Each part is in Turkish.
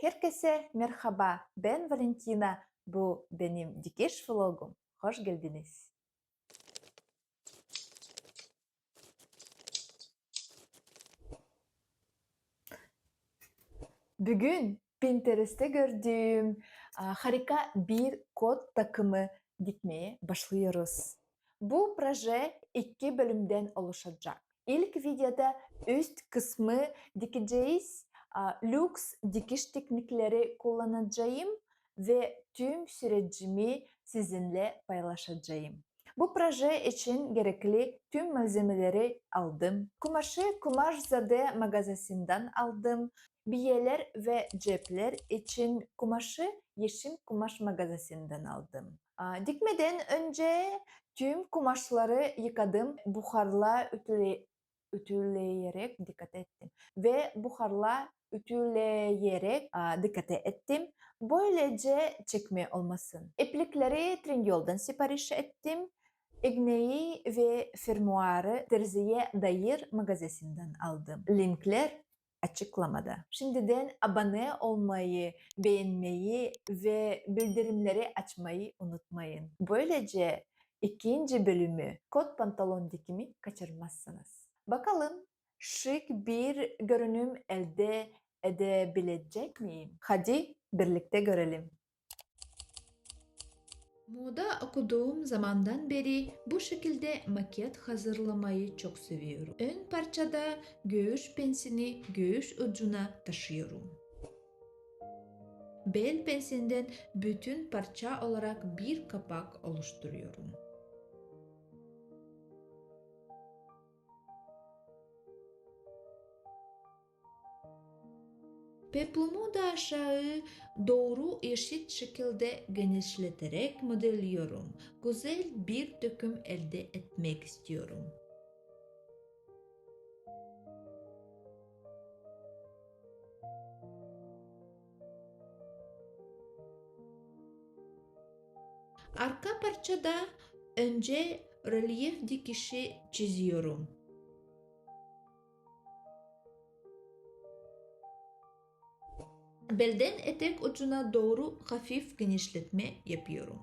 Herkese merhaba, ben Valentina. Bu benim dikiş vlogum. Hoş geldiniz. Bugün Pinterest'te gördüğüm harika bir kot takımı dikmeye başlıyoruz. Bu proje iki bölümden oluşacak. İlk videoda üst kısmı dikeceğiz, lüks dikiş teknikleri kullanacağım ve tüm sürecimi sizinle paylaşacağım. Bu proje için gerekli tüm malzemeleri aldım. Kumaşı Kumaşzade mağazasından aldım. Biyeler ve cepler için kumaşı Yeşim Kumaş mağazasından aldım. Dikmeden önce tüm kumaşları yıkadım. Buharla ütüleyerek dikkat ettim. Ve buharla ütüleyerek dikkat ettim. Böylece çekme olmasın. İplikleri Trendyol'dan sipariş ettim. İğneyi ve fermuarı Terziye Dair mağazasından aldım. Linkler açıklamada. Şimdiden abone olmayı, beğenmeyi ve bildirimleri açmayı unutmayın. Böylece ikinci bölümü kot pantolon dikimi kaçırmazsınız. Bakalım şık bir görünüm elde edebilecek miyim? Hadi birlikte görelim. Moda okuduğum zamandan beri bu şekilde makyaj hazırlamayı çok seviyorum. Ön parçada göğüs pensini göğüs ucuna taşıyorum. Bel pensinden bütün parça olarak bir kapak oluşturuyorum. Peplumu da aşağı doğru eşit şekilde genişleterek modelliyorum. Güzel bir döküm elde etmek istiyorum. Arka parçada önce rölyef dikişi çiziyorum. Belden etek ucuna doğru hafif genişletme yapıyorum.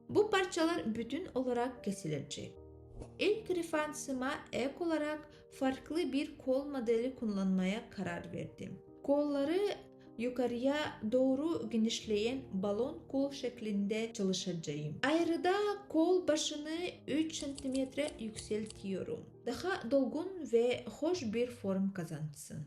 Bu parçalar bütün olarak kesilecek. İlk referansıma ek olarak farklı bir kol modeli kullanmaya karar verdim. Kolları yukarıya doğru genişleyen balon kol şeklinde çalışacağım. Ayrıca kol başını 3 cm yükseltiyorum. Daha dolgun ve hoş bir form kazansın.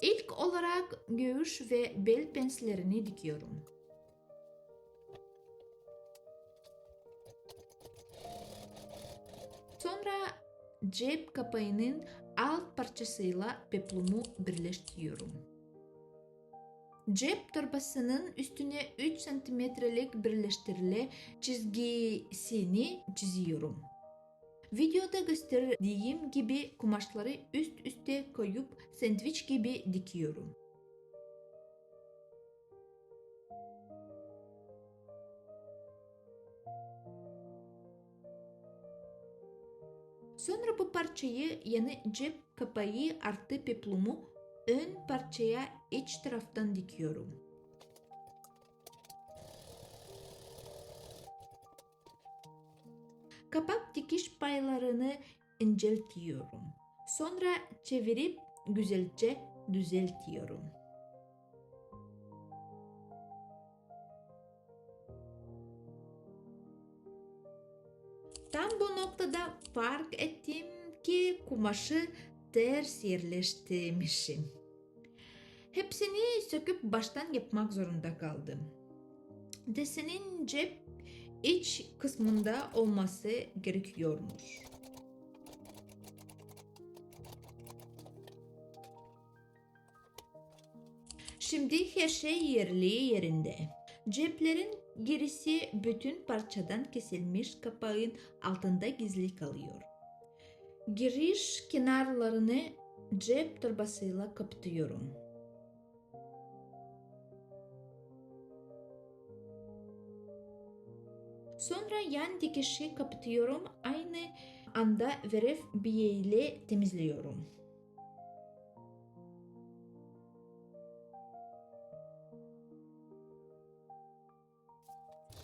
İlk olarak göğüs ve bel penslerini dikiyorum. Sonra cep kapağının alt parçasıyla peplumu birleştiriyorum. Cep torbasının üstüne 3 cm'lik birleştirili çizgisini çiziyorum. Videoda gösterdiğim gibi kumaşları üst üste koyup sandviç gibi dikiyorum. Sonra bu parçayı yani cep kapağı artı peplumu ön parçaya iç taraftan dikiyorum. Kapak dikiş paylarını inceltiyorum. Sonra çevirip güzelce düzeltiyorum. Tam bu noktada fark ettim ki kumaşı ters yerleştirmişim. Hepsini söküp baştan yapmak zorunda kaldım. Desenin cep iç kısmında olması gerekiyormuş. Şimdi her şey yerinde. Ceplerin gerisi bütün parçadan kesilmiş kapağın altında gizli kalıyor. Giriş kenarlarını cep torbasıyla kapatıyorum. Sonra yan dikişi kapatıyorum. Aynı anda verif biyeyle temizliyorum.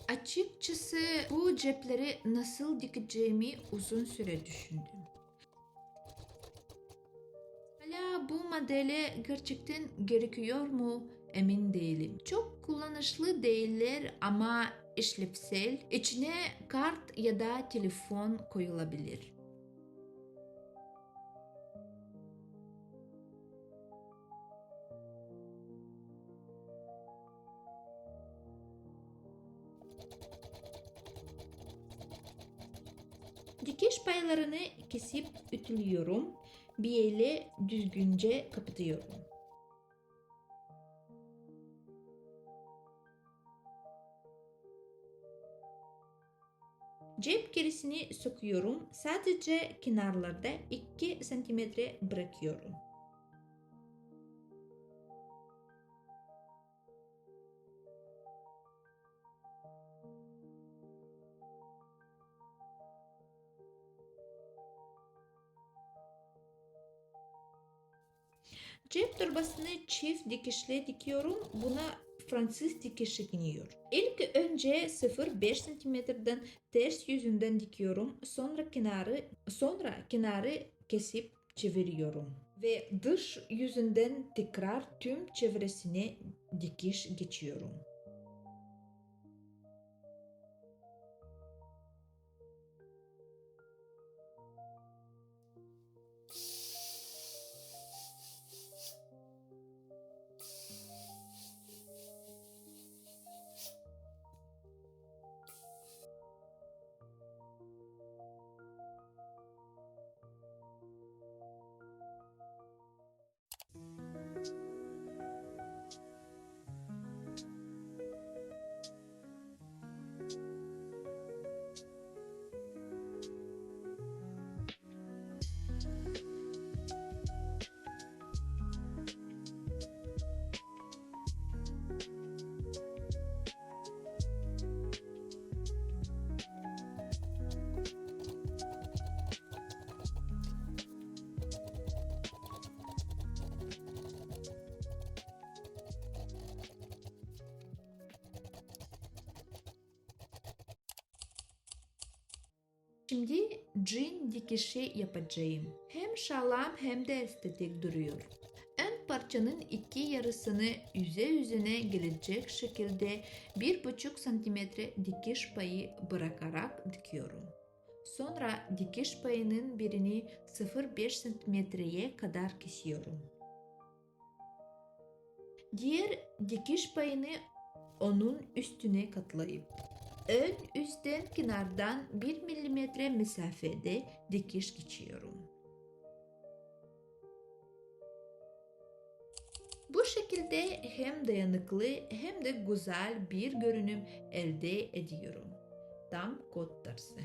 Açıkçası bu cepleri nasıl dikeceğimi uzun süre düşündüm. Hala bu modele gerçekten gerekiyor mu emin değilim. Çok kullanışlı değiller ama işlevsel. İçine kart ya da telefon koyulabilir. Dikiş paylarını kesip ütülüyorum. Biyeyle düzgünce kapatıyorum. Cep gerisini söküyorum. Sadece kenarlarda 2 cm bırakıyorum. Cep torbasını çift dikişle dikiyorum. Buna Fransız dikişi deniyor. İlk önce 0,5 cm'den ters yüzünden dikiyorum. Sonra kenarı kesip çeviriyorum. Ve dış yüzünden tekrar tüm çevresine dikiş geçiyorum. Şimdi jean dikişi yapacağım. Hem şalam hem de estetik duruyor. Ön parçanın iki yarısını yüzüne gelecek şekilde 1,5 cm dikiş payı bırakarak dikiyorum. Sonra dikiş payının birini 0,5 cm'ye kadar kesiyorum. Diğer dikiş payını onun üstüne katlayıp ön üstten kenardan 1 milimetre mesafede dikiş geçiyorum. Bu şekilde hem dayanıklı hem de güzel bir görünüm elde ediyorum. Tam kot tarzı.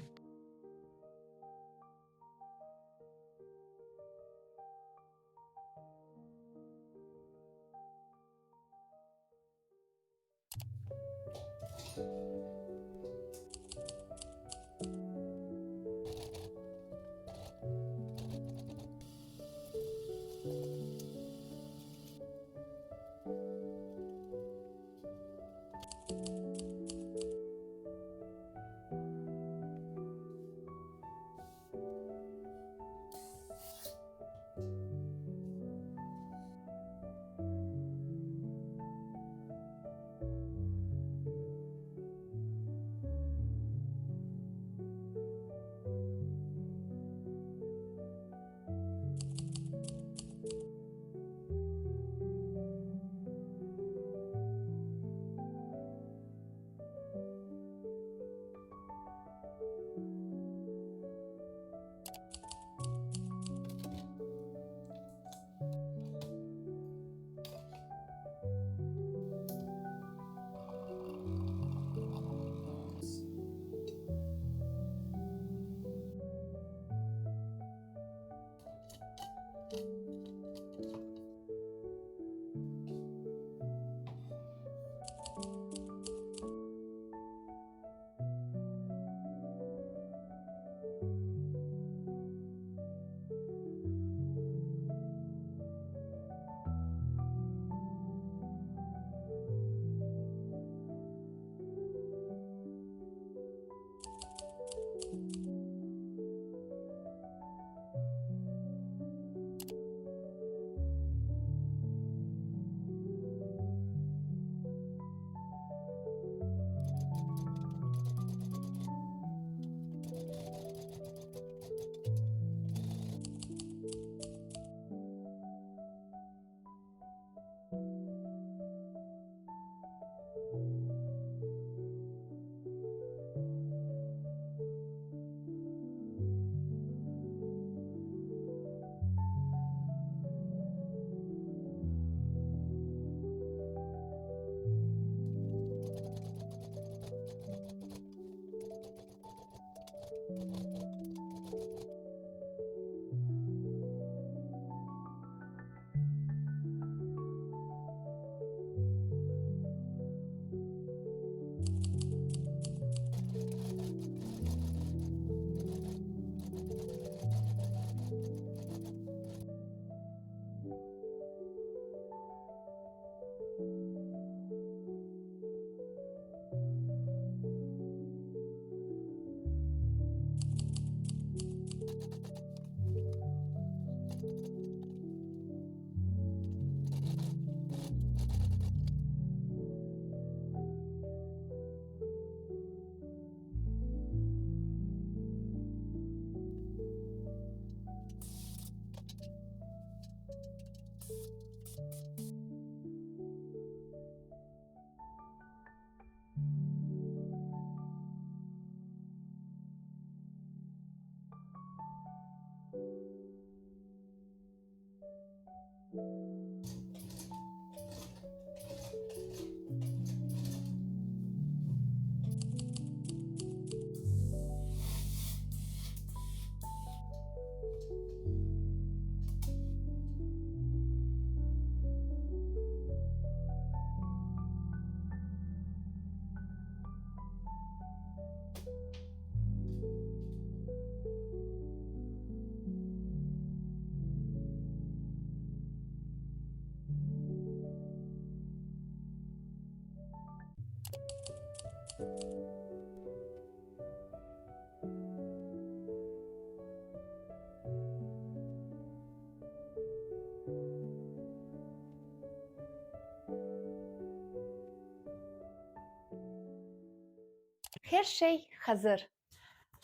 Her şey hazır.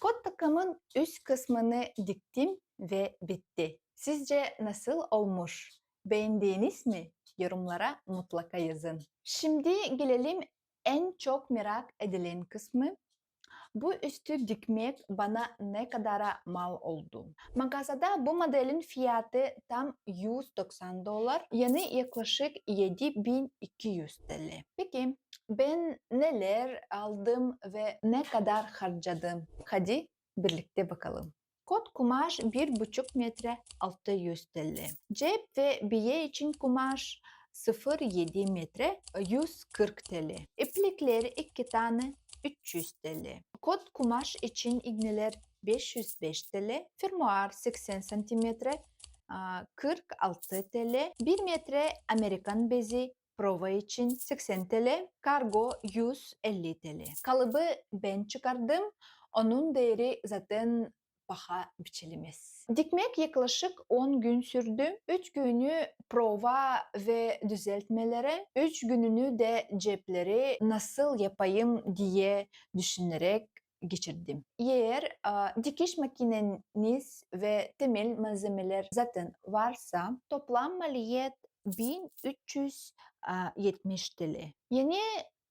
Kot takımın üst kısmını diktim ve bitti. Sizce nasıl olmuş? Beğendiniz mi? Yorumlara mutlaka yazın. Şimdi gelelim en çok merak edilen kısmı. Bu üstü dikmek bana ne kadar mal oldu. Mağazada bu modelin fiyatı tam $190, yani yaklaşık 7200 TL. Peki ben neler aldım ve ne kadar harcadım? Hadi birlikte bakalım. Kot kumaş 1,5 metre 600 TL. Cep ve biye için kumaş 0,7 metre 140 TL. İplikleri 2 tane 300 TL. Kot kumaş için iğneler 505 TL. Fermuar 80 cm 46 TL. 1 metre Amerikan bezi prova için 80 TL. Kargo 150 TL. Kalıbı ben çıkardım. Onun değeri zaten paha biçilemez. Dikmek yaklaşık 10 gün sürdü. 3 günü prova ve düzeltmelere, 3 gününü de cepleri nasıl yapayım diye düşünerek geçirdim. Eğer dikiş makineniz ve temel malzemeler zaten varsa toplam maliyet 1370 TL. Yani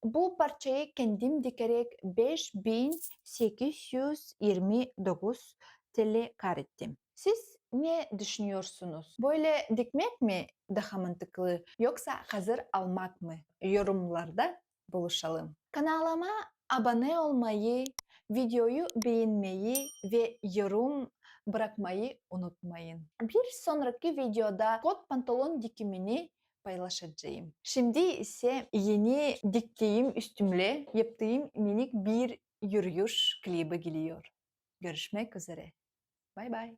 bu parçayı kendim dikerek 5829 TL kar ettim. Siz ne düşünüyorsunuz? Böyle dikmek mi daha mantıklı yoksa hazır almak mı? Yorumlarda buluşalım. Kanalıma abone olmayı, videoyu beğenmeyi ve yorum bırakmayı unutmayın. Bir sonraki videoda kot pantolon dikimini paylaşacağım. Şimdi ise yeni diktiğim üstümle yaptığım minik bir yürüyüş klibi geliyor. Görüşmek üzere. Bye bye.